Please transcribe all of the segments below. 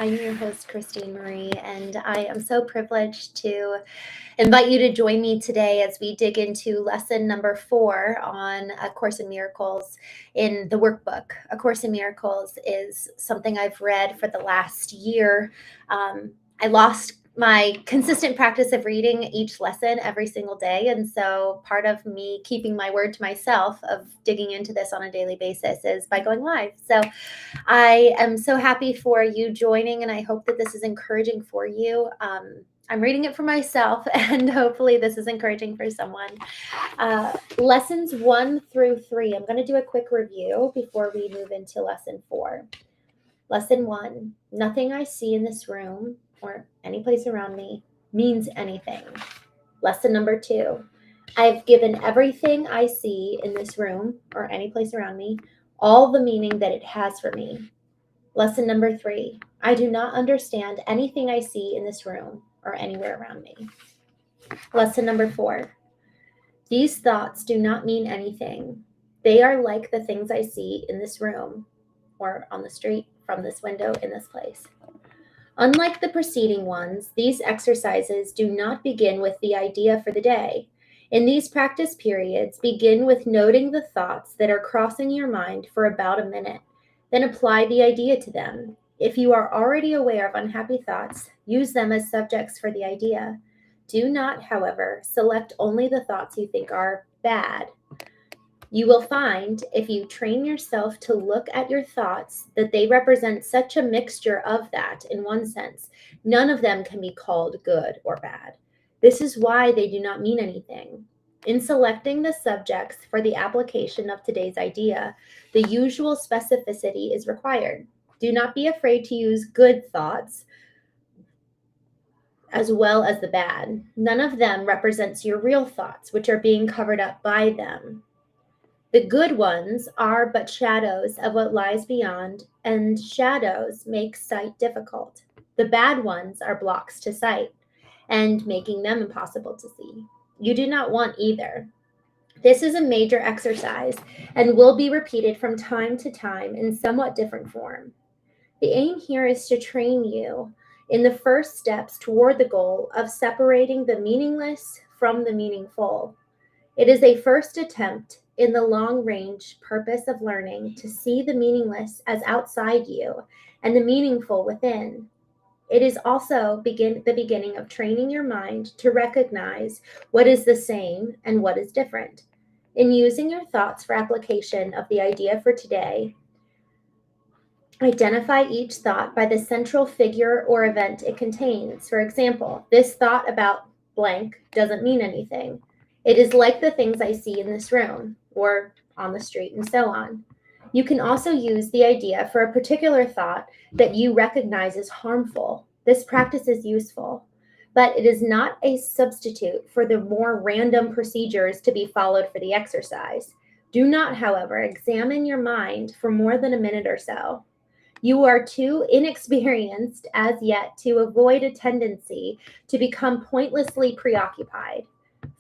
I'm your host, Christene Marie, and I am so privileged to invite you to join me today as we dig into lesson number 4 on A Course in Miracles in the workbook. A Course in Miracles is something I've read for the last year. I lost my consistent practice of reading each lesson every single day. And so part of me keeping my word to myself of digging into this on a daily basis is by going live. So I am so happy for you joining, and I hope that this is encouraging for you. I'm reading it for myself, and hopefully this is encouraging for someone. Lessons 1 through 3. I'm going to do a quick review before we move into lesson 4. Lesson 1, nothing I see in this room or any place around me means anything. Lesson number 2, I've given everything I see in this room or any place around me all the meaning that it has for me. Lesson number 3, I do not understand anything I see in this room or anywhere around me. Lesson number 4, these thoughts do not mean anything. They are like the things I see in this room or on the street, from this window, in this place. Unlike the preceding ones, these exercises do not begin with the idea for the day. In these practice periods, begin with noting the thoughts that are crossing your mind for about a minute, then apply the idea to them. If you are already aware of unhappy thoughts, use them as subjects for the idea. Do not, however, select only the thoughts you think are bad. You will find, if you train yourself to look at your thoughts, that they represent such a mixture of that, in one sense, none of them can be called good or bad. This is why they do not mean anything. In selecting the subjects for the application of today's idea, the usual specificity is required. Do not be afraid to use good thoughts as well as the bad. None of them represents your real thoughts, which are being covered up by them. The good ones are but shadows of what lies beyond, and shadows make sight difficult. The bad ones are blocks to sight, and making them impossible to see. You do not want either. This is a major exercise and will be repeated from time to time in somewhat different form. The aim here is to train you in the first steps toward the goal of separating the meaningless from the meaningful. It is a first attempt in the long-range purpose of learning to see the meaningless as outside you and the meaningful within. It is also the beginning of training your mind to recognize what is the same and what is different. In using your thoughts for application of the idea for today, identify each thought by the central figure or event it contains. For example, this thought about blank doesn't mean anything. It is like the things I see in this room or on the street and so on. You can also use the idea for a particular thought that you recognize as harmful. This practice is useful, but it is not a substitute for the more random procedures to be followed for the exercise. Do not, however, examine your mind for more than a minute or so. You are too inexperienced as yet to avoid a tendency to become pointlessly preoccupied.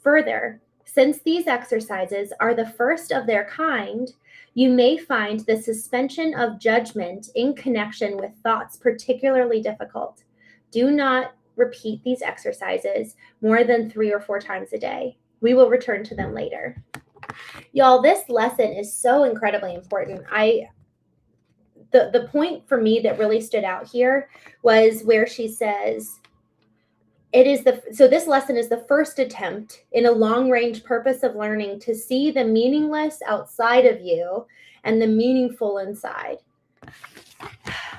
Further, since these exercises are the first of their kind, you may find the suspension of judgment in connection with thoughts particularly difficult. Do not repeat these exercises more than 3 or 4 times a day. We will return to them later. Y'all, this lesson is so incredibly important. The point for me that really stood out here was where she says, so this lesson is the first attempt in a long-range purpose of learning to see the meaningless outside of you and the meaningful inside.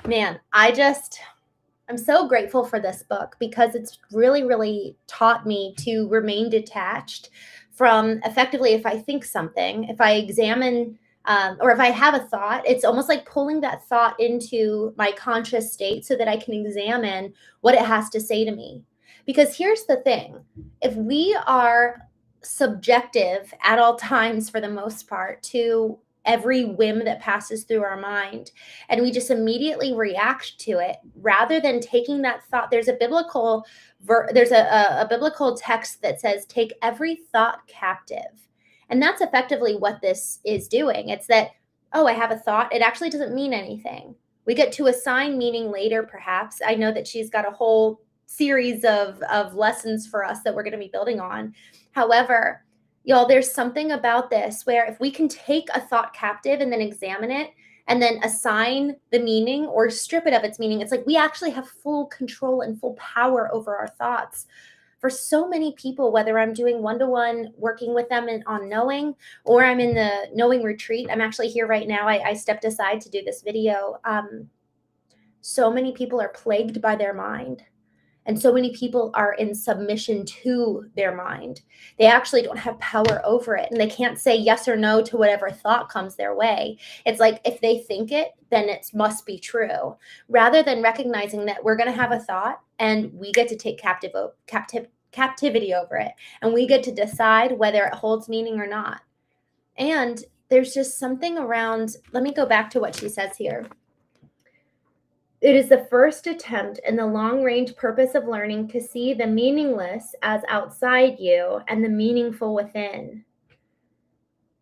Man, I'm so grateful for this book because it's really, really taught me to remain detached from, effectively, if I think something, if I examine or if I have a thought, it's almost like pulling that thought into my conscious state so that I can examine what it has to say to me. Because here's the thing, if we are subjective at all times, for the most part, to every whim that passes through our mind, and we just immediately react to it, rather than taking that thought, there's a biblical text that says, take every thought captive. And that's effectively what this is doing. It's that, oh, I have a thought. It actually doesn't mean anything. We get to assign meaning later, perhaps. I know that she's got a whole series of lessons for us that we're going to be building on. However, y'all, there's something about this where if we can take a thought captive and then examine it and then assign the meaning or strip it of its meaning, it's like we actually have full control and full power over our thoughts. For so many people, whether I'm doing one-to-one working with them on knowing, or I'm in the knowing retreat, I'm actually here right now. I stepped aside to do this video. So many people are plagued by their mind. And so many people are in submission to their mind. They actually don't have power over it. And they can't say yes or no to whatever thought comes their way. It's like if they think it, then it must be true. Rather than recognizing that we're going to have a thought and we get to take captivity over it. And we get to decide whether it holds meaning or not. And there's just something around, let me go back to what she says here. It is the first attempt in the long-range purpose of learning to see the meaningless as outside you and the meaningful within.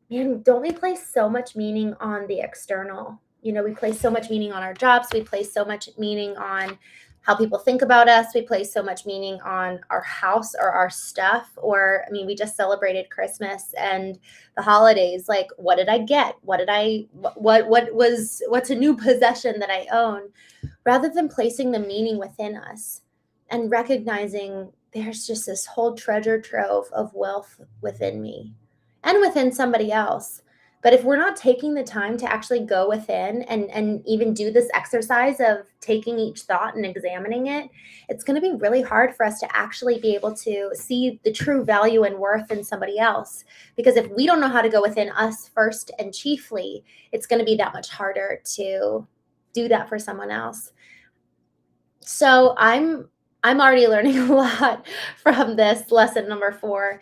Man, don't we place so much meaning on the external? You know, we place so much meaning on our jobs. We place so much meaning on how people think about us. We place so much meaning on our house or our stuff. Or, I mean, we just celebrated Christmas and the holidays. Like, what did I get? What's a new possession that I own? Rather than placing the meaning within us and recognizing there's just this whole treasure trove of wealth within me and within somebody else. But if we're not taking the time to actually go within and even do this exercise of taking each thought and examining it, it's going to be really hard for us to actually be able to see the true value and worth in somebody else. Because if we don't know how to go within us first and chiefly, it's going to be that much harder to do that for someone else. So I'm already learning a lot from this lesson number 4.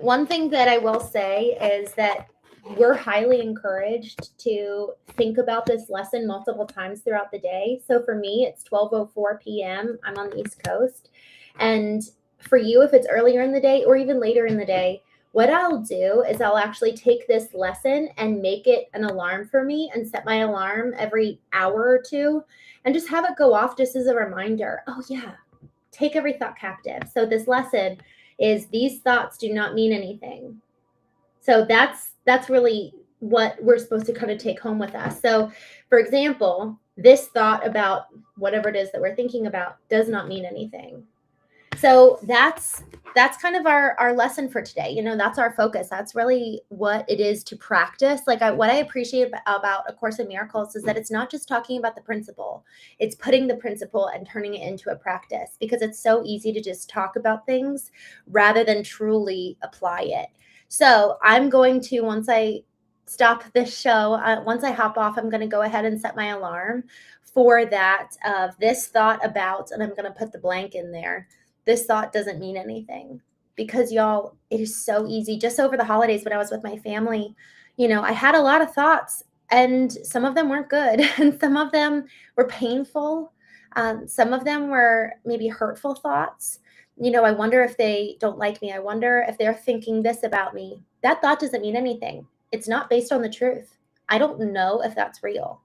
One thing that I will say is that we're highly encouraged to think about this lesson multiple times throughout the day. So for me, it's 12:04 p.m. I'm on the East Coast. And for you, if it's earlier in the day or even later in the day, what I'll do is I'll actually take this lesson and make it an alarm for me and set my alarm every hour or two and just have it go off just as a reminder. Oh yeah, take every thought captive. So this lesson is these thoughts do not mean anything. So that's really what we're supposed to kind of take home with us. So for example, this thought about whatever it is that we're thinking about does not mean anything. So that's kind of our lesson for today. You know, that's our focus. That's really what it is to practice. Like what I appreciate about A Course in Miracles is that it's not just talking about the principle. It's putting the principle and turning it into a practice, because it's so easy to just talk about things rather than truly apply it. So I'm going to, once I stop this show, once I hop off, I'm going to go ahead and set my alarm for that of this thought about, and I'm going to put the blank in there. This thought doesn't mean anything, because y'all, it is so easy. Just over the holidays when I was with my family, you know, I had a lot of thoughts and some of them weren't good and some of them were painful. Some of them were maybe hurtful thoughts. You know, I wonder if they don't like me. I wonder if they're thinking this about me. That thought doesn't mean anything. It's not based on the truth. I don't know if that's real.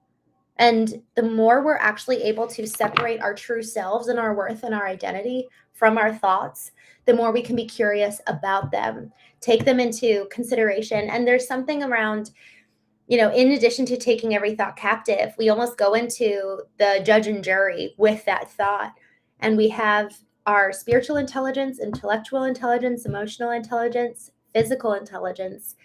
And the more we're actually able to separate our true selves and our worth and our identity from our thoughts, the more we can be curious about them, take them into consideration. And there's something around, you know, in addition to taking every thought captive, we almost go into the judge and jury with that thought. And we have our spiritual intelligence, intellectual intelligence, emotional intelligence, physical intelligence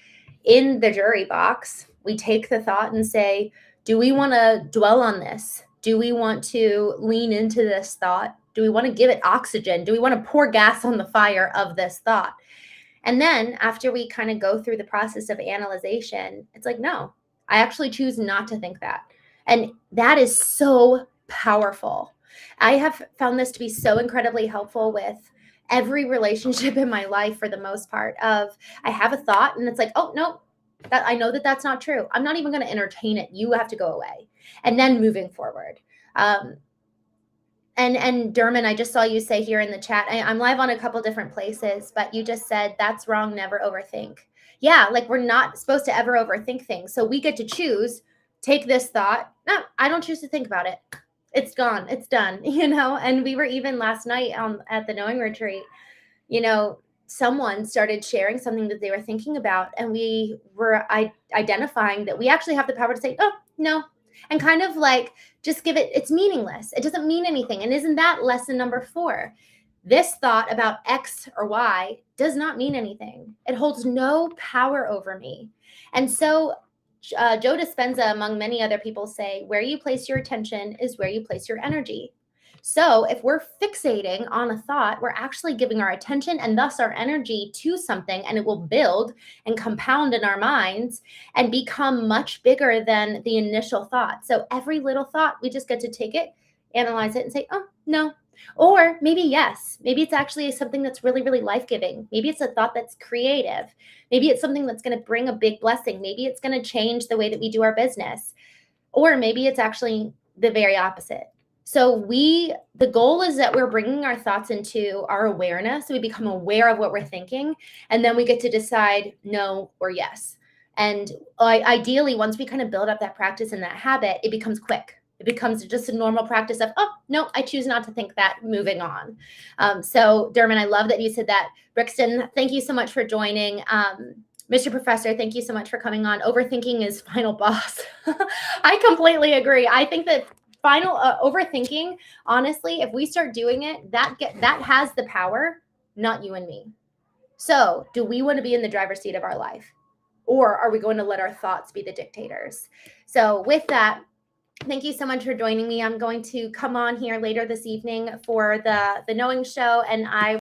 in the jury box. We take the thought and say, do we want to dwell on this? Do we want to lean into this thought? Do we want to give it oxygen? Do we want to pour gas on the fire of this thought? And then after we kind of go through the process of analyzation, it's like, no, I actually choose not to think that. And that is so powerful. I have found this to be so incredibly helpful with every relationship in my life, for the most part, of I have a thought and it's like, oh, no, that I know that that's not true. I'm not even going to entertain it. You have to go away. And then moving forward. And Derman, I just saw you say here in the chat, I'm live on a couple different places, but you just said that's wrong. Never overthink. Yeah. Like we're not supposed to ever overthink things. So we get to choose, take this thought. No, I don't choose to think about it. It's gone. It's done, And we were even last night at the knowing retreat, someone started sharing something that they were thinking about, and we were identifying that we actually have the power to say, oh, no, and kind of like just give it's meaningless. It doesn't mean anything. And isn't that lesson number 4? This thought about X or Y does not mean anything. It holds no power over me. And so Joe Dispenza, among many other people, say, where you place your attention is where you place your energy. So if we're fixating on a thought, we're actually giving our attention and thus our energy to something, and it will build and compound in our minds and become much bigger than the initial thought. So every little thought, we just get to take it, analyze it, and say, oh, no. Or maybe yes, maybe it's actually something that's really, really life-giving. Maybe it's a thought that's creative. Maybe it's something that's going to bring a big blessing. Maybe it's going to change the way that we do our business. Or maybe it's actually the very opposite. So the goal is that we're bringing our thoughts into our awareness. So we become aware of what we're thinking, and then we get to decide no or yes. And ideally, once we kind of build up that practice and that habit, it becomes quick. It becomes just a normal practice of, oh, no, I choose not to think that, moving on. So Dermot, I love that you said that. Brixton, thank you so much for joining. Mr. Professor, thank you so much for coming on. Overthinking is final boss. I completely agree. I think that final overthinking, honestly, if we start doing it, that has the power, not you and me. So do we want to be in the driver's seat of our life, or are we going to let our thoughts be the dictators? So with that, thank you so much for joining me. I'm going to come on here later this evening for the Knowing Show, and I